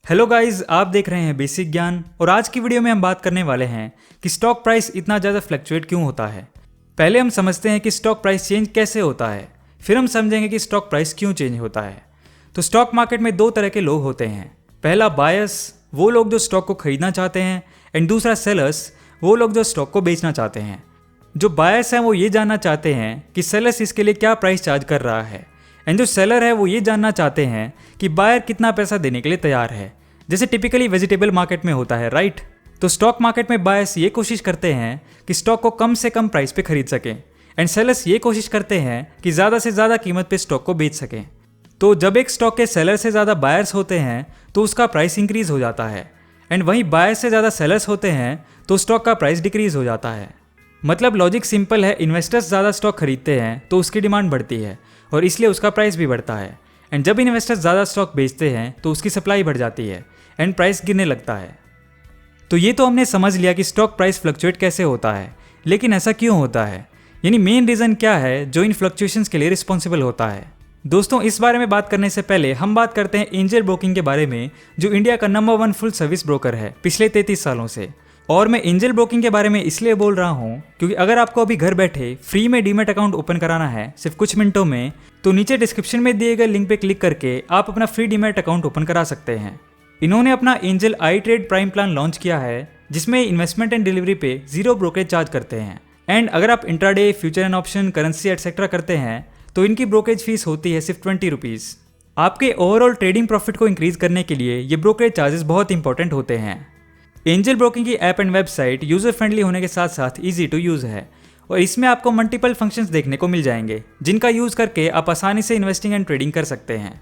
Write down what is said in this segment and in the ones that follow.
Hello guys, आप देख रहे हैं बेसिक ज्ञान। और आज की वीडियो में हम बात करने वाले हैं कि स्टॉक प्राइस इतना ज़्यादा फ्लक्चुएट क्यों होता है। पहले हम समझते हैं कि स्टॉक प्राइस चेंज कैसे होता है, फिर हम समझेंगे कि स्टॉक प्राइस क्यों चेंज होता है। तो स्टॉक मार्केट में दो तरह के लोग होते हैं। पहला बायर्स, वो लोग जो स्टॉक को खरीदना चाहते हैं, एंड दूसरा सेलर्स, वो लोग जो स्टॉक को बेचना चाहते हैं। जो बायर्स हैं वो ये जानना चाहते हैं कि सेलर्स इसके लिए क्या प्राइस चार्ज कर रहा है, एंड जो सेलर है वो ये जानना चाहते हैं कि बायर कितना पैसा देने के लिए तैयार है, जैसे टिपिकली वेजिटेबल मार्केट में होता है, राइट। तो स्टॉक मार्केट में बायर्स ये कोशिश करते हैं कि स्टॉक को कम से कम प्राइस पे खरीद सकें, एंड सेलर्स ये कोशिश करते हैं कि ज़्यादा से ज़्यादा कीमत पे स्टॉक को बेच सकें। तो जब एक स्टॉक के सेलर से ज़्यादा बायर्स होते हैं तो उसका प्राइस इंक्रीज हो जाता है, एंड वहीं बायर्स से ज़्यादा सेलर्स होते हैं तो स्टॉक का प्राइस डिक्रीज हो जाता है। मतलब लॉजिक सिंपल है, इन्वेस्टर्स ज़्यादा स्टॉक खरीदते हैं तो उसकी डिमांड बढ़ती है और इसलिए उसका प्राइस भी बढ़ता है, एंड जब इन्वेस्टर्स ज़्यादा स्टॉक बेचते हैं तो उसकी सप्लाई बढ़ जाती है एंड प्राइस गिरने लगता है। तो ये तो हमने समझ लिया कि स्टॉक प्राइस फ्लक्चुएट कैसे होता है, लेकिन ऐसा क्यों होता है, यानी मेन रीज़न क्या है जो इन फ्लक्चुएशंस के लिए रिस्पॉन्सिबल होता है। दोस्तों, इस बारे में बात करने से पहले हम बात करते हैं एंजल ब्रोकिंग के बारे में, जो इंडिया का नंबर 1 फुल सर्विस ब्रोकर है पिछले 33 सालों से। और मैं एंजल ब्रोकिंग के बारे में इसलिए बोल रहा हूँ क्योंकि अगर आपको अभी घर बैठे फ्री में डीमैट अकाउंट ओपन कराना है सिर्फ कुछ मिनटों में, तो नीचे डिस्क्रिप्शन में दिए गए लिंक पे क्लिक करके आप अपना फ्री डीमैट अकाउंट ओपन करा सकते हैं। इन्होंने अपना एंजल आई ट्रेड प्राइम प्लान लॉन्च किया है, जिसमें इन्वेस्टमेंट एंड डिलीवरी पे 0 ब्रोकरेज चार्ज करते हैं, एंड अगर आप intraday, future and option, currency etcetera करते हैं तो इनकी ब्रोकरेज फीस होती है सिर्फ 20 रुपीज़। आपके ओवरऑल ट्रेडिंग प्रॉफिट को इंक्रीज करने के लिए ये ब्रोकरेज चार्जेस बहुत इंपॉर्टेंट होते हैं। एंजल ब्रोकिंग की app and website user friendly होने के साथ साथ ईजी टू यूज़ है, और इसमें आपको मल्टीपल फंक्शंस देखने को मिल जाएंगे जिनका यूज़ करके आप आसानी से इन्वेस्टिंग एंड ट्रेडिंग कर सकते हैं।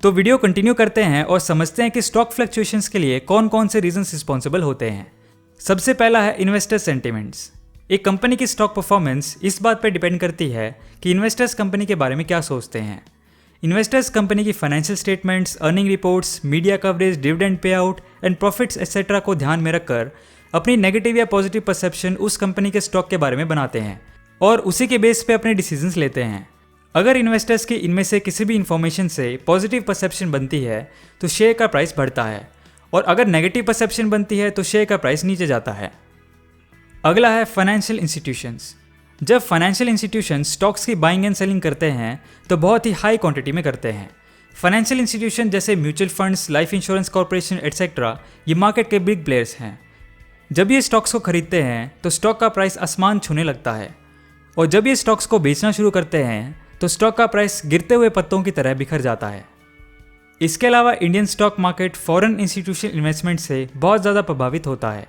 तो वीडियो कंटिन्यू करते हैं और समझते हैं कि स्टॉक फ्लक्चुएशंस के लिए कौन कौन से रीजंस रिस्पॉन्सिबल होते हैं। सबसे पहला है इन्वेस्टर सेंटिमेंट्स। एक कंपनी की स्टॉक परफॉर्मेंस इस बात पर डिपेंड करती है कि इन्वेस्टर्स कंपनी के बारे में क्या सोचते हैं। इन्वेस्टर्स कंपनी की financial statements, earning reports, media coverage, dividend pay out and profits etcetera को ध्यान में रखकर अपनी नेगेटिव या पॉजिटिव परसेप्शन उस कंपनी के स्टॉक के बारे में बनाते हैं और उसी के बेस पे अपने डिसीजंस लेते हैं। अगर इन्वेस्टर्स की इनमें से किसी भी इंफॉर्मेशन से पॉजिटिव परसेप्शन बनती है तो शेयर का प्राइस बढ़ता है, और अगर नेगेटिव परसेप्शन बनती है तो शेयर का प्राइस नीचे जाता है। अगला है फाइनेंशियल इंस्टीट्यूशंस। जब फाइनेंशियल इंस्टीट्यूशन स्टॉक्स की बाइंग एंड सेलिंग करते हैं तो बहुत ही हाई क्वांटिटी में करते हैं। फाइनेंशियल इंस्टीट्यूशन जैसे mutual funds, life insurance corporation etcetera ये मार्केट के बिग प्लेयर्स हैं। जब ये स्टॉक्स को खरीदते हैं तो स्टॉक का प्राइस आसमान छूने लगता है, और जब ये स्टॉक्स को बेचना शुरू करते हैं तो स्टॉक का प्राइस गिरते हुए पत्तों की तरह बिखर जाता है। इसके अलावा Indian stock market foreign institutional investment से बहुत ज़्यादा प्रभावित होता है।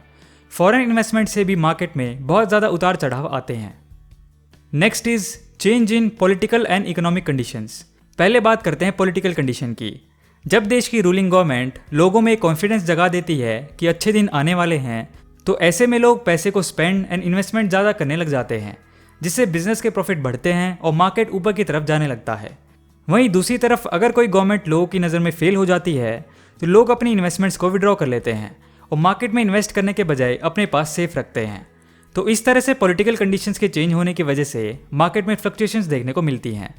फॉरेन इन्वेस्टमेंट से भी मार्केट में बहुत ज़्यादा उतार चढ़ाव आते हैं। Next is change in political and economic conditions. पहले बात करते हैं पॉलिटिकल कंडीशन की। जब देश की रूलिंग गवर्नमेंट लोगों में कॉन्फिडेंस जगा देती है कि अच्छे दिन आने वाले हैं, तो ऐसे में लोग पैसे को स्पेंड एंड इन्वेस्टमेंट ज़्यादा करने लग जाते हैं, जिससे बिजनेस के प्रॉफिट बढ़ते हैं और मार्केट ऊपर की तरफ जाने लगता है। वहीं दूसरी तरफ अगर कोई गवर्नमेंट लोगों की नज़र में फेल हो जाती है तो लोग अपनी इन्वेस्टमेंट्स को विड्रॉ कर लेते हैं और मार्केट में इन्वेस्ट करने के बजाय अपने पास सेफ रखते हैं। तो इस तरह से पॉलिटिकल कंडीशंस के चेंज होने की वजह से मार्केट में फ्लक्चुएशंस देखने को मिलती हैं।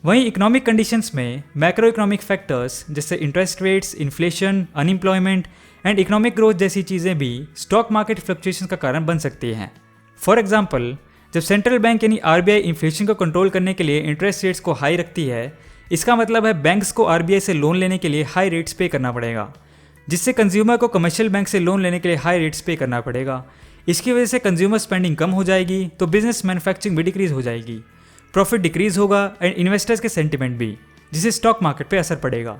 वहीं इकोनॉमिक कंडीशंस में मैक्रो इकोनॉमिक फैक्टर्स जैसे interest rates, inflation, unemployment and economic growth जैसी चीज़ें भी स्टॉक मार्केट फ्लक्चुएशंस का कारण बन सकती हैं। फॉर एग्जाम्पल, जब सेंट्रल बैंक यानी आरबीआई इन्फ्लेशन को कंट्रोल करने के लिए इंटरेस्ट रेट्स को हाई रखती है, इसका मतलब है बैंक्स को आरबीआई से लोन लेने के लिए हाई रेट्स पे करना पड़ेगा, जिससे कंज्यूमर को कमर्शियल बैंक से लोन लेने के लिए हाई रेट्स पे करना पड़ेगा। इसकी वजह से कंज्यूमर स्पेंडिंग कम हो जाएगी तो बिजनेस मैन्युफैक्चरिंग भी डिक्रीज हो जाएगी, प्रॉफिट डिक्रीज होगा एंड इन्वेस्टर्स के सेंटिमेंट भी, जिससे स्टॉक मार्केट पे असर पड़ेगा।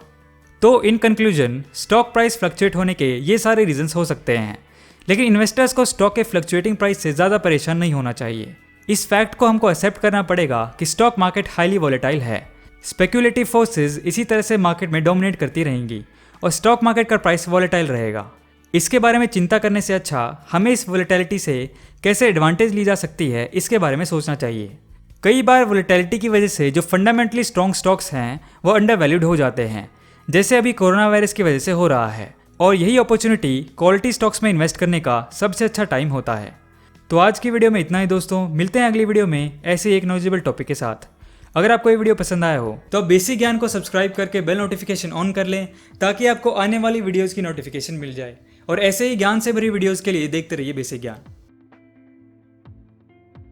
तो in conclusion, stock price fluctuate होने के ये सारे रीजंस हो सकते हैं, लेकिन इन्वेस्टर्स को स्टॉक के फ्लक्चुएटिंग प्राइस से ज़्यादा परेशान नहीं होना चाहिए। इस फैक्ट को हमको एक्सेप्ट करना पड़ेगा कि स्टॉक मार्केट हाईली वॉलेटाइल है। स्पेक्यूलेटिव फोर्सेस इसी तरह से मार्केट में डोमिनेट करती रहेंगी और स्टॉक मार्केट का प्राइस वॉलेटाइल रहेगा। इसके बारे में चिंता करने से अच्छा हमें इस वॉलेटिलिटी से कैसे एडवांटेज ली जा सकती है इसके बारे में सोचना चाहिए। कई बार वॉलेटिलिटी की वजह से जो फंडामेंटली स्ट्रॉन्ग स्टॉक्स हैं वो अंडर वैल्यूड हो जाते हैं, जैसे अभी कोरोना वायरस की वजह से हो रहा है, और यही अपॉर्चुनिटी क्वालिटी स्टॉक्स में इन्वेस्ट करने का सबसे अच्छा टाइम होता है। तो आज की वीडियो में इतना ही दोस्तों, मिलते हैं अगली वीडियो में ऐसे एक नॉलेजेबल टॉपिक के साथ। अगर आपको ये वीडियो पसंद आया हो तो आप बेसिक ज्ञान को सब्सक्राइब करके बेल नोटिफिकेशन ऑन कर लें ताकि आपको आने वाली वीडियोस की नोटिफिकेशन मिल जाए। और ऐसे ही ज्ञान से भरी वीडियोस के लिए देखते रहिए बेसिक ज्ञान।